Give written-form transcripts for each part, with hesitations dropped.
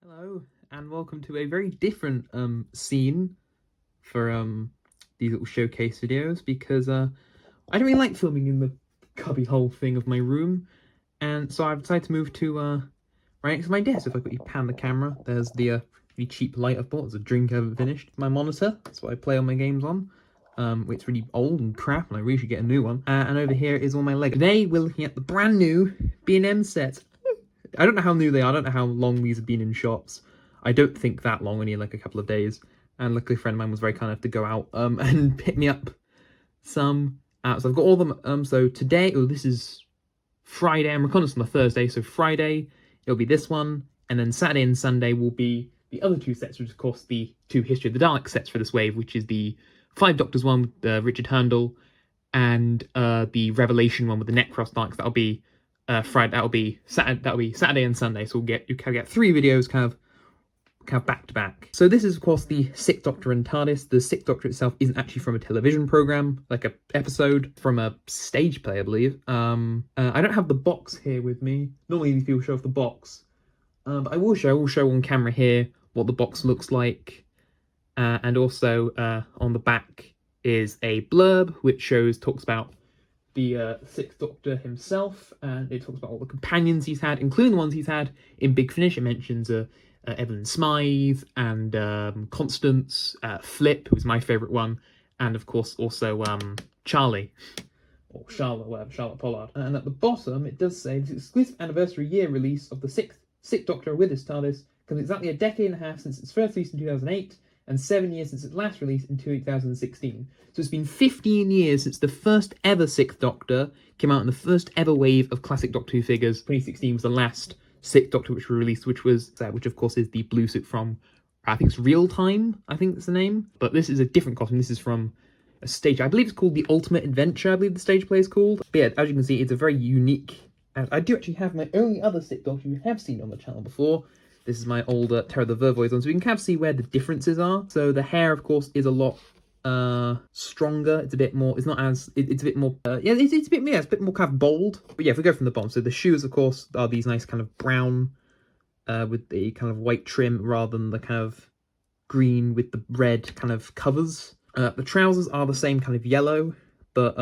Hello, and welcome to a very different scene for these little showcase videos because I don't really like filming in the cubby hole thing of my room, and so I've decided to move to right next to my desk. If I quickly pan the camera, there's the really cheap light I've bought. It's a drink I haven't finished. My monitor, that's what I play all my games on. It's really old and crap, and I really should get a new one. And over here is all my Lego. Today we're looking at the brand new B&M set. I don't know how new they are. I don't know how long these have been in shops. I don't think that long, only like a couple of days. And luckily, a friend of mine was very kind enough to go out and pick me up some. So I've got all of them. So today, this is Friday. I'm recording this on a Thursday. So Friday, it'll be this one. And then Saturday and Sunday will be the other two sets, which is, of course, the two History of the Daleks sets for this wave, which is the Five Doctors one with Richard Handel and the Revelation one with the Necros Daleks. That'll be Friday. That'll be Saturday and Sunday. So you can get 3 videos kind of back to back. So this is of course the Sixth Doctor and TARDIS. The Sixth Doctor itself isn't actually from a television program, like a episode from a stage play, I believe. I don't have the box here with me. Normally these people show off the box, but I will show on camera here what the box looks like, and also on the back is a blurb which talks about the Sixth Doctor himself, and it talks about all the companions he's had, including the ones he's had in Big Finish. It mentions Evelyn Smythe and Constance, Flip, who's my favourite one, and of course also Charlie, or Charlotte, whatever, Charlotte Pollard. And at the bottom it does say, this exclusive anniversary year release of the Sixth Doctor with his TARDIS comes exactly a decade and a half since its first release in 2008, and 7 years since its last release in 2016. So it's been 15 years since the first ever Sixth Doctor came out in the first ever wave of classic Doctor Who figures. 2016 was the last Sixth Doctor which were released, which of course is the blue suit from, I think it's Real Time, I think that's the name. But this is a different costume. This is from a stage, I believe it's called The Ultimate Adventure, I believe the stage play is called. But yeah, as you can see, it's a very unique, and I do actually have my only other Sixth Doctor you have seen on the channel before. This is my older Terror the Vervoids one, so we can kind of see where the differences are. So the hair, of course, is a lot stronger. It's a bit more, it's not as, it's a bit more, it's a bit more kind of bold. But yeah, if we go from the bottom, so the shoes, of course, are these nice kind of brown with the kind of white trim rather than the kind of green with the red kind of covers. The trousers are the same kind of yellow, but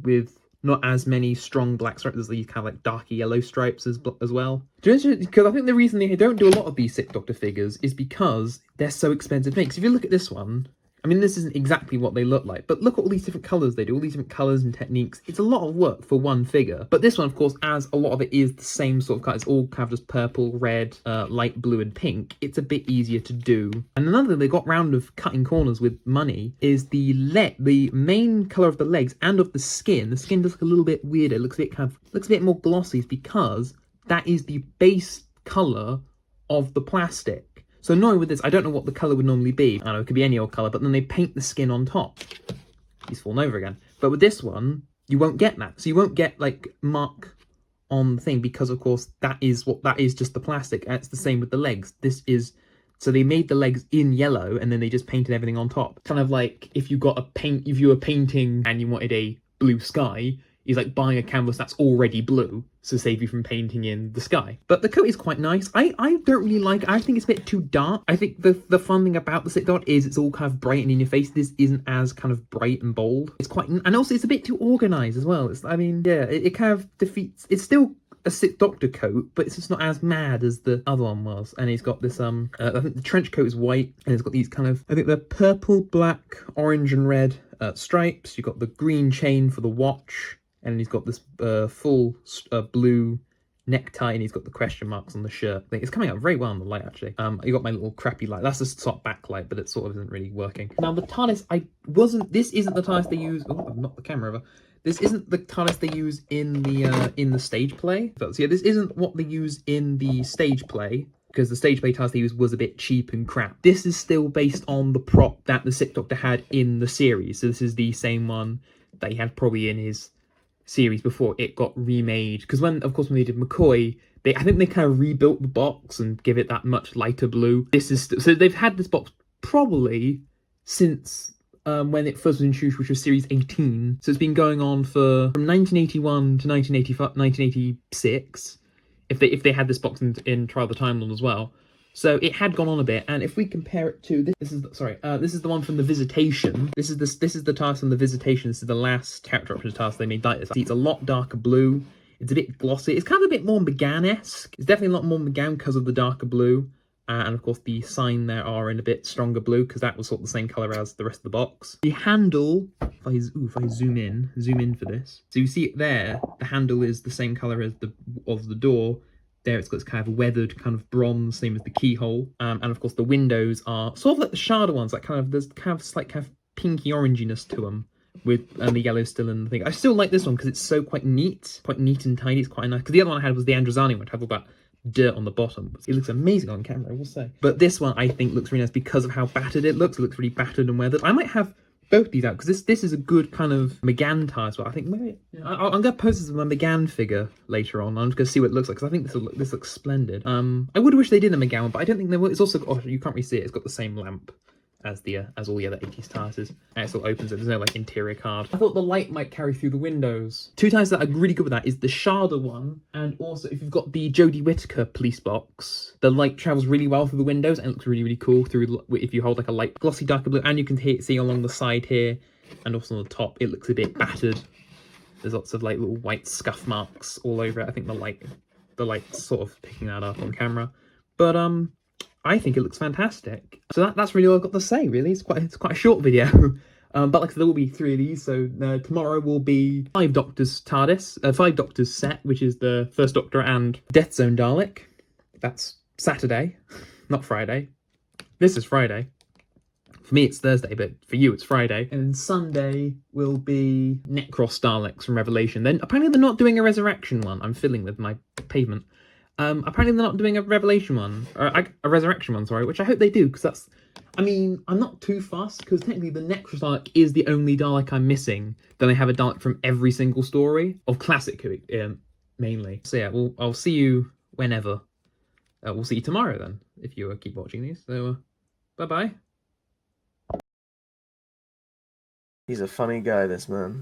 with not as many strong black stripes. There's these kind of like darker yellow stripes as well. Because I think the reason they don't do a lot of these Sixth Doctor figures is because they're so expensive to make. So if you look at this one, I mean, this isn't exactly what they look like, but look at all these different colours they do, all these different colours and techniques. It's a lot of work for one figure. But this one, of course, as a lot of it is the same sort of colour, it's all kind of just purple, red, light blue and pink, it's a bit easier to do. And another thing they got round of cutting corners with money is the main colour of the legs and of the skin. The skin does look a little bit weirder, it looks a bit more glossy, because that is the base colour of the plastic. So normally with this, I don't know what the colour would normally be. I don't know, it could be any old colour, but then they paint the skin on top. He's fallen over again. But with this one, you won't get that. So you won't get, like, mark on the thing, because, of course, that is just the plastic. And it's the same with the legs. So they made the legs in yellow, and then they just painted everything on top. Kind of like if you were painting and you wanted a blue sky, is like buying a canvas that's already blue to save you from painting in the sky. But the coat is quite nice. I don't really like it. I think it's a bit too dark. I think the fun thing about the Sixth Doctor is it's all kind of bright and in your face. This isn't as kind of bright and bold. It's quite, and also it's a bit too organised as well. It kind of defeats, it's still a Sixth Doctor coat, but it's just not as mad as the other one was. And he's got this, I think the trench coat is white, and it's got these kind of, I think they're purple, black, orange and red stripes. You've got the green chain for the watch, and he's got this full blue necktie, and he's got the question marks on the shirt. I think it's coming out very well in the light, actually. You got my little crappy light. That's a sort of backlight, but it sort of isn't really working. Now, the TARDIS, this isn't the TARDIS they use. Oh, I've knocked the camera over. This isn't the TARDIS they use in the stage play. So yeah, this isn't what they use in the stage play, because the stage play TARDIS they used was a bit cheap and crap. This is still based on the prop that the Sixth Doctor had in the series. So this is the same one that he had probably in his series before it got remade, because when they did McCoy, I think they kind of rebuilt the box and give it that much lighter blue. So they've had this box probably since when it first was introduced, which was series 18. So it's been going on from 1981 to 1986, if they had this box in Trial of the Time Lord as well. So it had gone on a bit, and if we compare it to this is the one from the Visitation. This is the TARDIS from the Visitation. This is the last character options TARDIS they made. It's a lot darker blue. It's a bit glossy. It's kind of a bit more McGann-esque. It's definitely a lot more McGann because of the darker blue. And of course the sign there are in a bit stronger blue because that was sort of the same color as the rest of the box. The handle, if I zoom in for this, so you see it there. The handle is the same color as the door. There it's got this kind of weathered kind of bronze, same as the keyhole. And of course the windows are sort of like the Sharda ones, like there's kind of slight kind of pinky oranginess to them, with the yellow still in the thing. I still like this one because it's so quite neat and tidy. It's quite nice. Because the other one I had was the Androzani one, which had all that dirt on the bottom. It looks amazing on camera, I will say. But this one I think looks really nice because of how battered it looks. It looks really battered and weathered. I might have both these out because this is a good kind of McGann tie as well. I think maybe I'm gonna post this with my McGann figure later on. I'm just gonna see what it looks like because I think this looks splendid. I would wish they did a McGann one, but I don't think they will. It's also you can't really see it. It's got the same lamp as all the other 80s TARDISes. And it still opens it. There's no like interior card. I thought the light might carry through the windows. Two TARDISes that are really good with that is the Sharda one, and also if you've got the Jodie Whittaker police box, the light travels really well through the windows and it looks really, really cool through if you hold like a light glossy darker blue, and you can see along the side here and also on the top it looks a bit battered. There's lots of like little white scuff marks all over it. I think the light's sort of picking that up on camera. But I think it looks fantastic. So that's really all I've got to say, really. It's quite a short video. But like I said, there will be 3 of these. So tomorrow will be 5 Doctors TARDIS, 5 Doctors set, which is the First Doctor and Death Zone Dalek. That's Saturday, not Friday. This is Friday. For me, it's Thursday, but for you, it's Friday. And then Sunday will be Necros Daleks from Revelation. Then apparently they're not doing a Resurrection one. I'm fiddling with my pavement. Apparently they're not doing a Revelation one, or a Resurrection one, sorry, which I hope they do, because that's, I mean, I'm not too fussed, because technically the Necros Dalek is the only Dalek I'm missing. Then I have a Dalek from every single story, of classic, mainly. So yeah, I'll see you whenever. We'll see you tomorrow then, if you keep watching these. So, bye-bye. He's a funny guy, this man.